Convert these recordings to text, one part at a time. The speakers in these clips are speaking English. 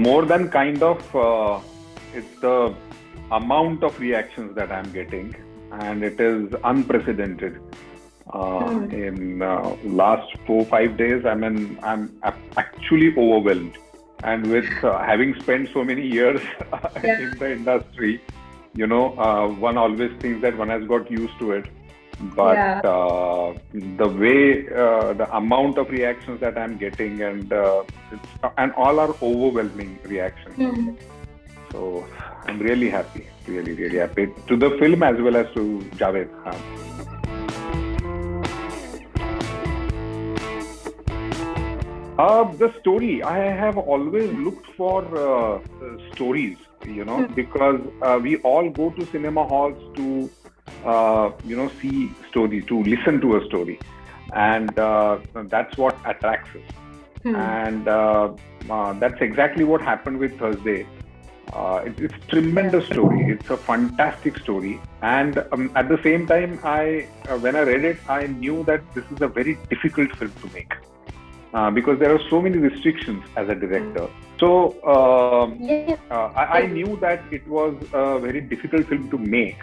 more than kind of, it's the amount of reactions that I'm getting, and it is unprecedented. In last 4-5 days, I'm actually overwhelmed. And with having spent so many years in the industry, one always thinks that one has got used to it. But the way, the amount of reactions that I'm getting, and all are overwhelming reactions. So I'm really happy, really, really happy to the film as well as to Javed Khan. The story, I have always looked for stories, because we all go to cinema halls to, see stories, to listen to a story. And that's what attracts us. And that's exactly what happened with Thursday. It's a tremendous story. It's a fantastic story. And at the same time, when I read it, I knew that this is a very difficult film to make. Because there are so many restrictions as a director. So I knew that it was a very difficult film to make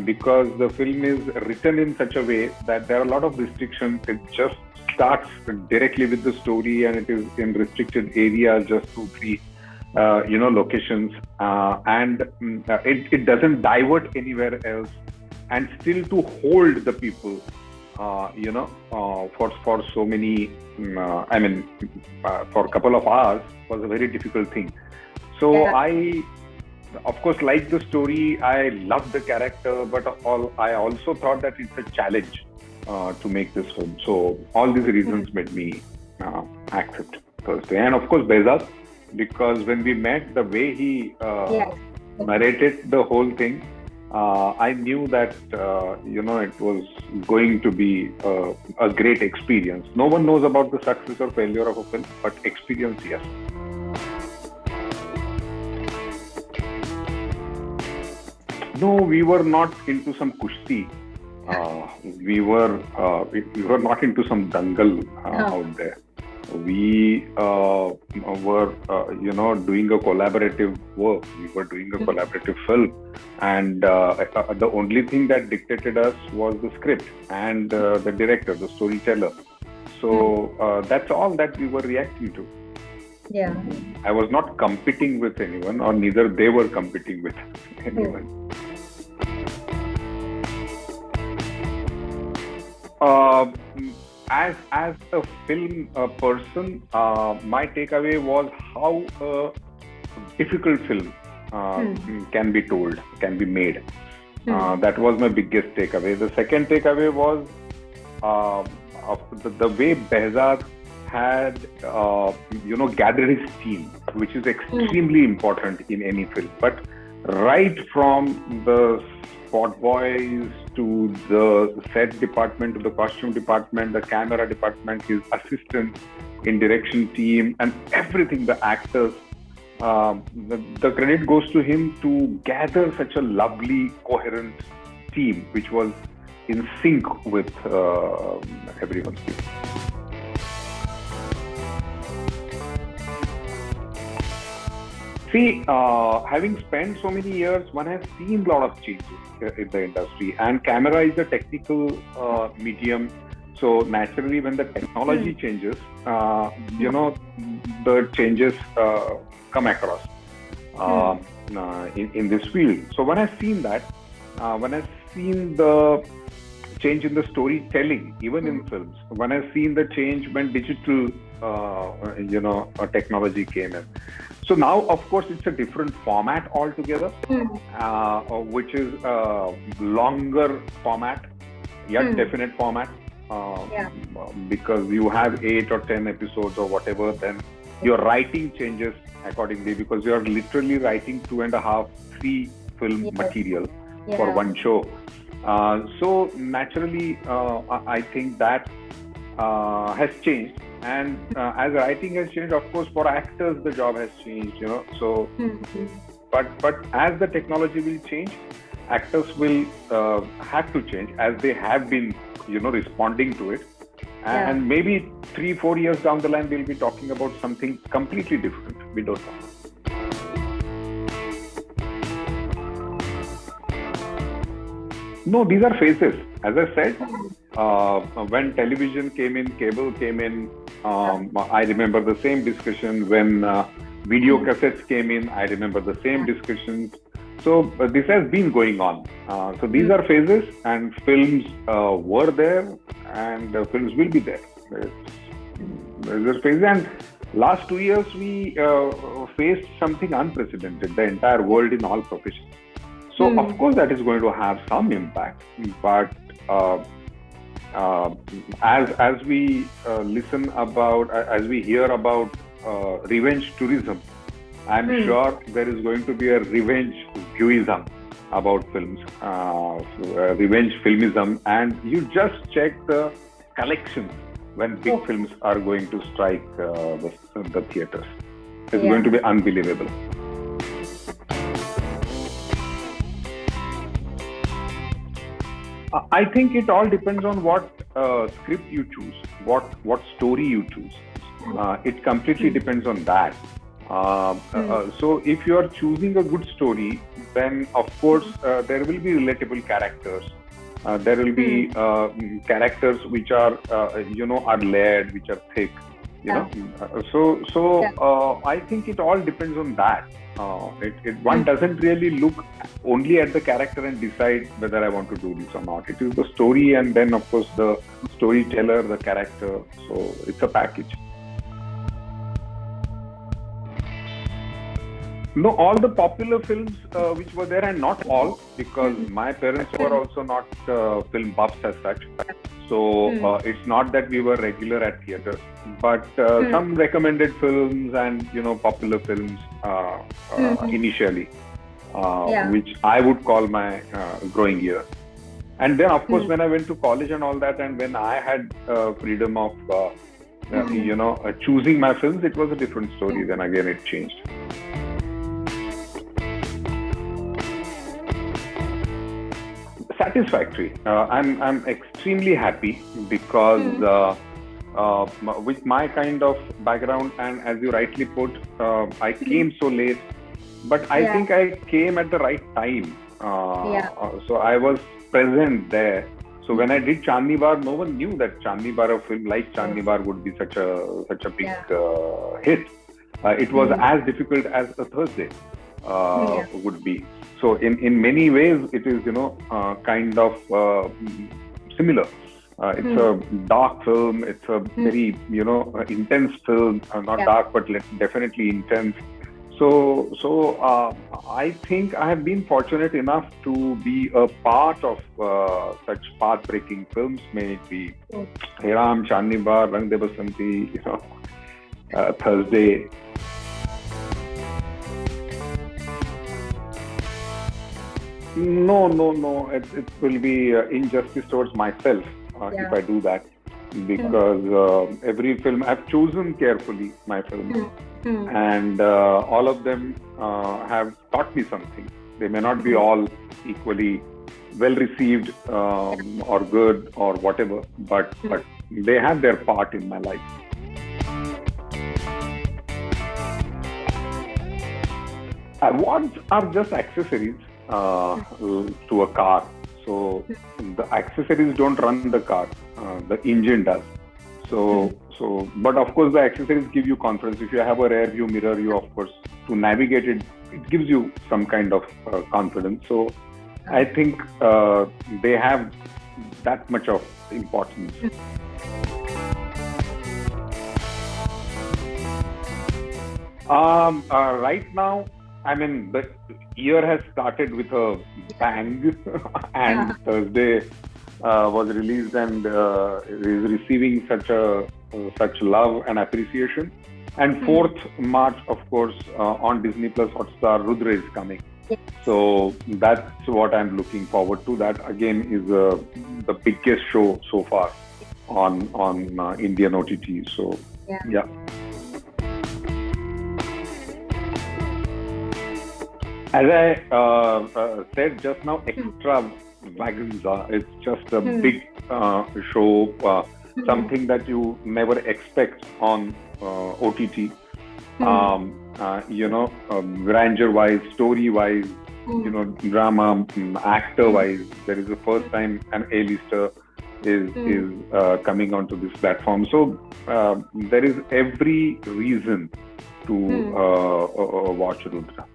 because the film is written in such a way that there are a lot of restrictions. It just starts directly with the story, and it is in restricted areas, just 2-3 locations, and it doesn't divert anywhere else, and still to hold the people for so many, for a couple of hours was a very difficult thing. So I, of course, like the story. I love the character, but I also thought that it's a challenge to make this film. So all these reasons made me accept Thursday. And of course, Behzad, because when we met, the way he narrated the whole thing, I knew that, it was going to be a great experience. No one knows about the success or failure of a film, but experience, yes. No, we were not into some kushti. We were not into some dangal out there. We were, doing a collaborative work. We were doing a collaborative film, and the only thing that dictated us was the script and the director, the storyteller. So that's all that we were reacting to. Yeah. I was not competing with anyone, or neither they were competing with anyone. As a film person, my takeaway was how a difficult film can be told, can be made. That was my biggest takeaway. The second takeaway was the way Behzad had, gathered his team, which is extremely important in any film. But right from the spot boys to the set department, to the costume department, the camera department, his assistant in direction team, and everything, the actors, the credit goes to him to gather such a lovely, coherent team, which was in sync with everyone's team. See, having spent so many years, one has seen a lot of changes in the industry, and camera is a technical medium. So naturally, when the technology changes, the changes come across in this field. So when I've seen that, when I've seen the change in the storytelling, even in films, when I've seen the change when digital, technology came in. So now, of course, it's a different format altogether, which is a longer format, yet definite format. Because you have 8 or 10 episodes or whatever, then your writing changes accordingly, because you are literally writing 2.5-3 film material for one show. So naturally, I think that has changed. And as writing has changed, of course, for actors, the job has changed, So, but as the technology will change, actors will have to change, as they have been, responding to it. And maybe 3-4 years down the line, we'll be talking about something completely different. We don't know. No, these are phases. As I said, when television came in, cable came in, I remember the same discussion. When video cassettes came in, I remember the same discussions. So this has been going on. So these are phases, and films were there, and films will be there. There's a phase, and last 2 years we faced something unprecedented. The entire world in all professions. So of course that is going to have some impact, but as we listen about, as we hear about revenge tourism, I'm sure there is going to be a revenge viewism about films, revenge filmism, and you just check the collections when big films are going to strike the theaters. It's going to be unbelievable. I think it all depends on what script you choose, what story you choose. It completely depends on that. So if you are choosing a good story, then of course there will be relatable characters. There will be characters which are are layered, which are thick. I think it all depends on that. One doesn't really look only at the character and decide whether I want to do this or not. It is the story, and then of course the storyteller, the character. So it's a package. No, all the popular films which were there, and not all, because my parents were also not film buffs as such. So it's not that we were regular at theaters, but some recommended films and popular films initially, which I would call my growing years. And then of course when I went to college and all that, and when I had freedom of choosing my films, it was a different story. Then again it changed. Satisfactory. I'm extremely happy because with my kind of background, and as you rightly put, I came so late, but I think I came at the right time. So I was present there. So when I did Chandni Bar, no one knew that Chandni Bar, a film like Chandni Bar, would be such a big hit. It was as difficult as a Thursday would be. So in many ways, it is kind of similar. It's a dark film. It's a very intense film. Not dark, but definitely intense. So I think I have been fortunate enough to be a part of such path-breaking films. May it be Hiram, Chandni Bar, Rang De Basanti, Thursday. No. It will be injustice towards myself if I do that, because every film I've chosen carefully, my films, and all of them have taught me something. They may not be all equally well received or good or whatever, but they have their part in my life. Awards are just accessories to a car. So the accessories don't run the car, the engine does. But of course the accessories give you confidence. If you have a rear view mirror, you of course, to navigate it, it gives you some kind of confidence. So I think they have that much of importance. Right now, I mean, the year has started with a bang, and Thursday was released and is receiving such love and appreciation. And 4th March, of course, on Disney Plus Hotstar, Rudra is coming. So that's what I'm looking forward to. That again is the biggest show so far on Indian OTT. So yeah. As I said just now, extravaganza. It's just a big show, something that you never expect on OTT. Grandeur-wise, story-wise, drama, actor-wise. There is the first time an A-lister is coming onto this platform. So there is every reason to watch Rudra.